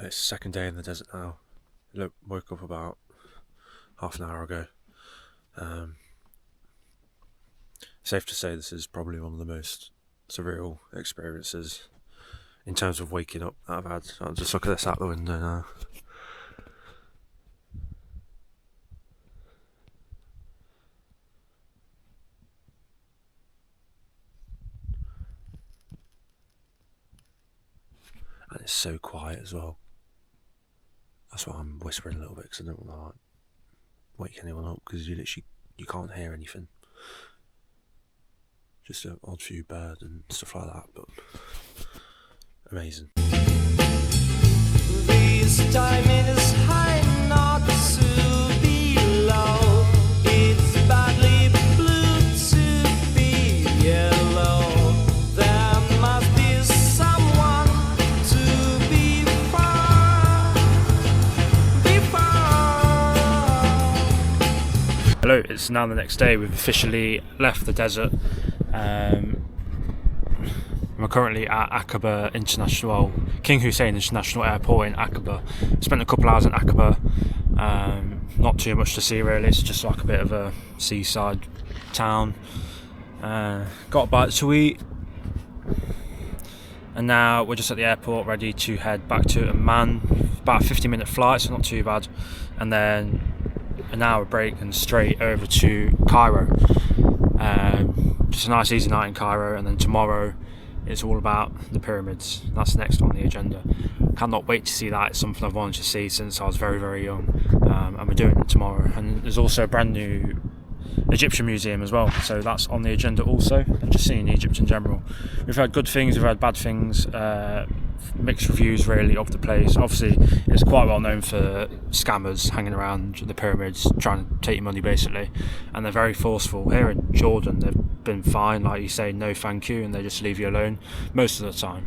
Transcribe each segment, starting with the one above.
It's the second day in the desert now. Woke up about half an hour ago. Safe to say this is probably one of the most surreal experiences in terms of waking up that I've had. I'll just look at this out the window now. And it's so quiet as well. That's why I'm whispering a little bit, because I don't want to wake anyone up, because you can't hear anything. Just an odd few birds and stuff like that, but amazing. This time is high, not to be low. It's badly blue to be yellow. There must be someone to be far. Hello, it's now the next day. We've officially left the desert. We're currently at Aqaba International, King Hussein International Airport in Aqaba. Spent a couple hours in Aqaba. Not too much to see really. It's just like a bit of a seaside town. Got a bite to eat, and now we're just at the airport, ready to head back to Amman. About a 50-minute flight, so not too bad. And then an hour break and straight over to Cairo. Just a nice easy night in Cairo, and then tomorrow it's all about the pyramids. That's next on the agenda. Cannot wait to see that. It's something I've wanted to see since I was very, very young, and we're doing it tomorrow. And there's also a brand new Egyptian museum as well, so that's on the agenda also. And just seeing Egypt in general. We've had good things, we've had bad things, mixed reviews really of the place. Obviously it's quite well known for scammers hanging around the pyramids trying to take your money basically, and they're very forceful. Here in Jordan they've been fine, like you say no thank you, and they just leave you alone most of the time,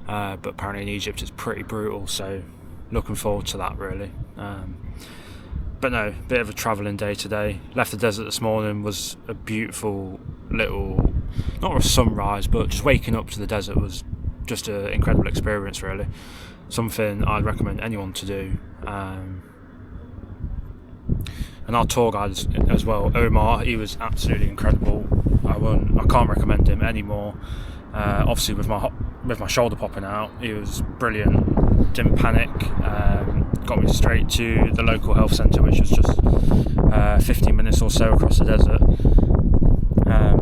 but apparently in Egypt it's pretty brutal, so looking forward to that really. But no, bit of a travelling day today. Left the desert this morning, was a beautiful little, not a sunrise, but just waking up to the desert was just an incredible experience really. Something I'd recommend anyone to do. And our tour guide as well, Omar, he was absolutely incredible. I can't recommend him anymore. Obviously with my shoulder popping out, he was brilliant, didn't panic, got me straight to the local health centre, which was just 15 minutes or so across the desert,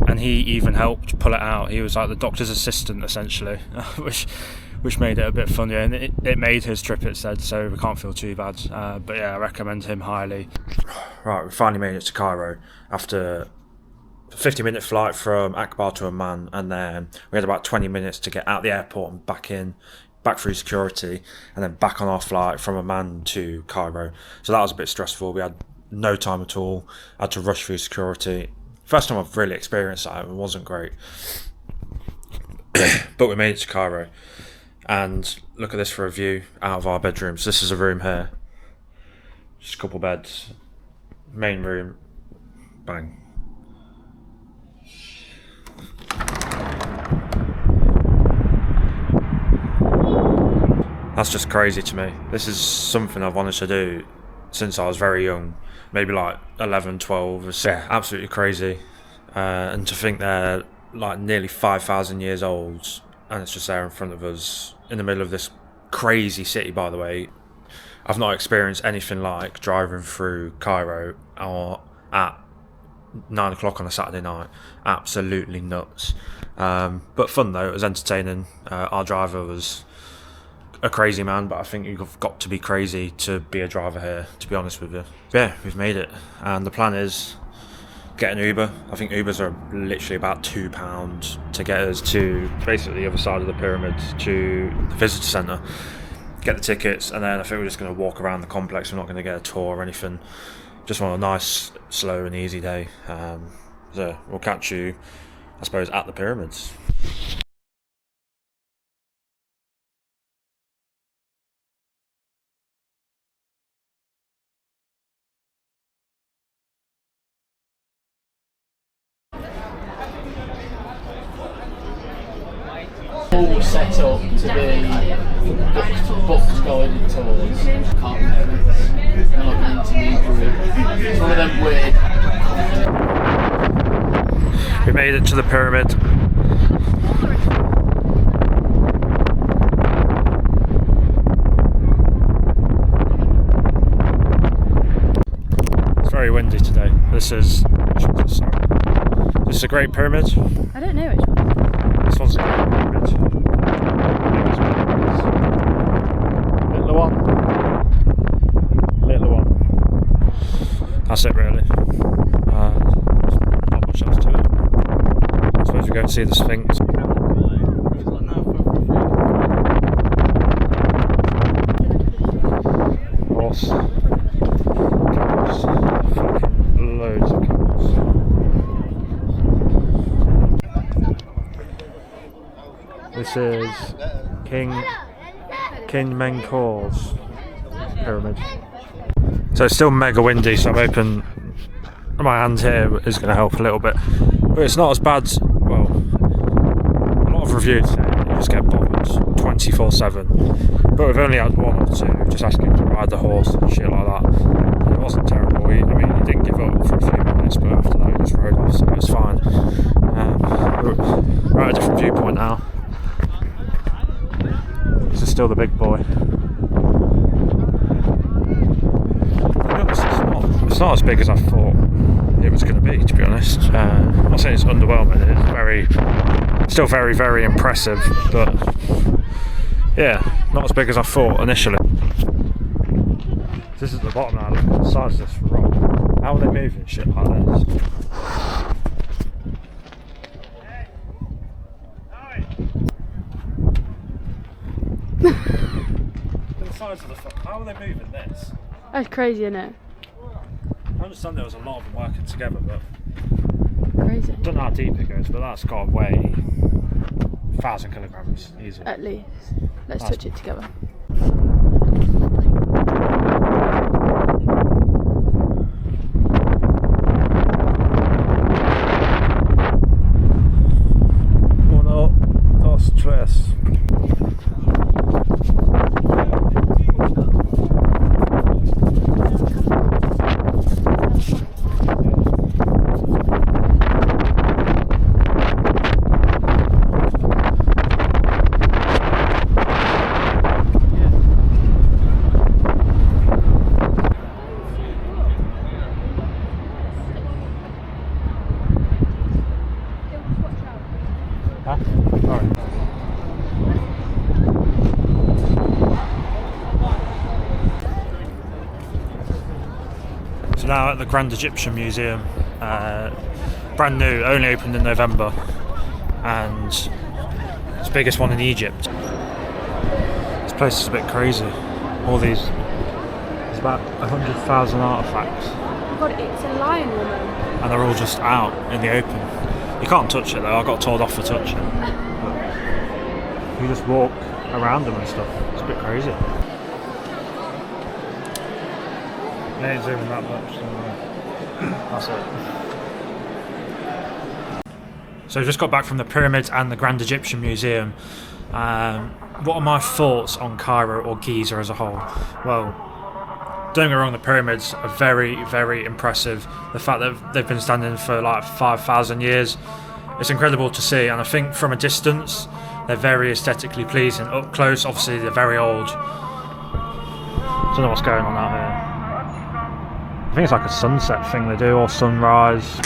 and he even helped pull it out. He was like the doctor's assistant essentially, which made it a bit funnier, and it made his trip, it said, so we can't feel too bad. But yeah, I recommend him highly. Right, we finally made it to Cairo after a 50-minute flight from Aqaba to Amman, and then we had about 20 minutes to get out the airport and back through security, and then back on our flight from Amman to Cairo. So that was a bit stressful. We had no time at all. I had to rush through security. First time I've really experienced that. It wasn't great. But we made it to Cairo. And look at this for a view out of our bedrooms. This is a room here. Just a couple beds. Main room. Bang. That's just crazy to me. This is something I've wanted to do since I was very young, maybe like 11, 12. It's, yeah, absolutely crazy. And to think they're like nearly 5,000 years old, and it's just there in front of us, in the middle of this crazy city, by the way. I've not experienced anything like driving through Cairo or at 9 o'clock on a Saturday night. Absolutely nuts. But fun though, it was entertaining. Our driver was a crazy man, but I think you've got to be crazy to be a driver here, to be honest with you. Yeah, we've made it, and the plan is get an Uber. I think Ubers are literally about £2 to get us to basically the other side of the pyramids, to the visitor centre, get the tickets, and then I think we're just going to walk around the complex. We're not going to get a tour or anything. Just want a nice, slow and easy day. So we'll catch you, I suppose, at the pyramids. All set up to be booked guided tours, can't pyramids. They're like an intermediary. It's one of them weird. We made it to the pyramid. It's very windy today. This is a Great Pyramid. I don't know which one. This one's a Great Pyramid. Little one. Little one. That's it really. Not much else to it. I suppose we go and see the Sphinx. Horse. Camels. Fucking loads of camels. This is King Menkaur's pyramid. So it's still mega windy, so I'm hoping my hand here is going to help a little bit. But it's not as bad. Well, a lot of reviews say you just get bothered 24/7. But we've only had one or two just asking to ride the horse and shit like that. And it wasn't terrible. He didn't give up for a few minutes, but after that he just rode off, so it was fine. We're at a different viewpoint now. This is still the big boy. It's not as big as I thought it was going to be honest. I'm not saying it's underwhelming, it's still very, very impressive, but yeah, not as big as I thought initially. This is at the bottom now, look at the size of this rock. How are they moving shit like this? The size of the fuck, how are they moving this? That's crazy, isn't it? I understand there was a lot of them working together, but Crazy. I don't know how deep it goes, but that's got to weigh 1,000 kilograms easily. At least. Let's touch it together. Uno, dos, tres. So now at the Grand Egyptian Museum, brand new, only opened in November, and it's the biggest one in Egypt. This place is a bit crazy. All these, there's about 100,000 artifacts. God, it's a lion woman. And they're all just out in the open. You can't touch it though, I got told off for touching it. You just walk around them and stuff. It's a bit crazy. It ain't zooming that much, so that's it. So I've just got back from the pyramids and the Grand Egyptian Museum. What are my thoughts on Cairo or Giza as a whole? Well, don't get me wrong, the pyramids are very, very impressive. The fact that they've been standing for like 5,000 years, it's incredible to see. And I think from a distance, they're very aesthetically pleasing. Up close, obviously, they're very old. Don't know what's going on out here. I think it's like a sunset thing they do, or sunrise.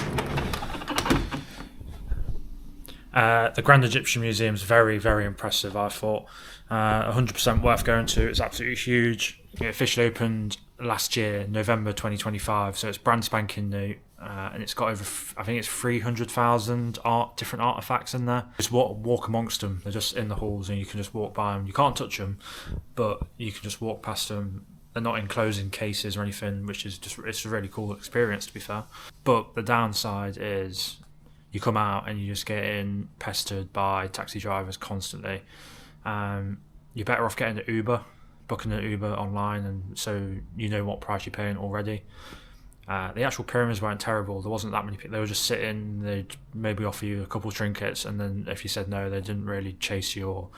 The Grand Egyptian Museum is very, very impressive, I thought. 100% worth going to. It's absolutely huge. It officially opened last year, November 2025, so it's brand spanking new. And it's got over, I think it's 300,000 different artifacts in there. Just walk amongst them. They're just in the halls and you can just walk by them. You can't touch them, but you can just walk past them. They're not enclosed in cases or anything, which is just, it's a really cool experience, to be fair. But the downside is you come out and you just get pestered by taxi drivers constantly. You're better off getting an Uber, booking an Uber online, and so you know what price you're paying already. The actual pyramids weren't terrible. There wasn't that many people. They were just sitting. They'd maybe offer you a couple of trinkets, and then if you said no, they didn't really chase you or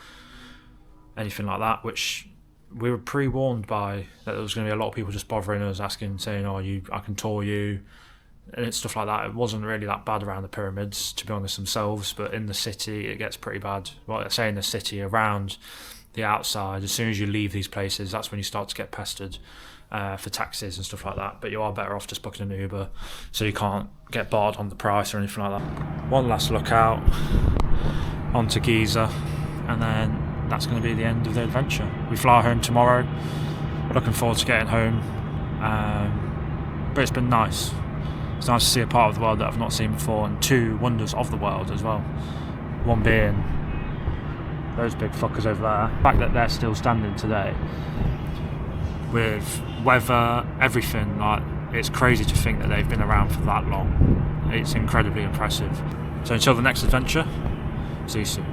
anything like that, which we were pre-warned by that there was going to be a lot of people just bothering us, asking, saying, "Oh, I can tour you," and stuff like that. It wasn't really that bad around the pyramids, to be honest, themselves, but in the city it gets pretty bad. Well, I say in the city, around the outside, as soon as you leave these places, that's when you start to get pestered for taxis and stuff like that. But you are better off just booking an Uber, so you can't get barred on the price or anything like that. One last look out onto Giza, and then that's going to be the end of the adventure. We fly home tomorrow. Looking forward to getting home. But it's been nice. It's nice to see a part of the world that I've not seen before, and 2 wonders of the world as well. One being those big fuckers over there. The fact that they're still standing today, with weather, everything, like, it's crazy to think that they've been around for that long. It's incredibly impressive. So until the next adventure, see you soon.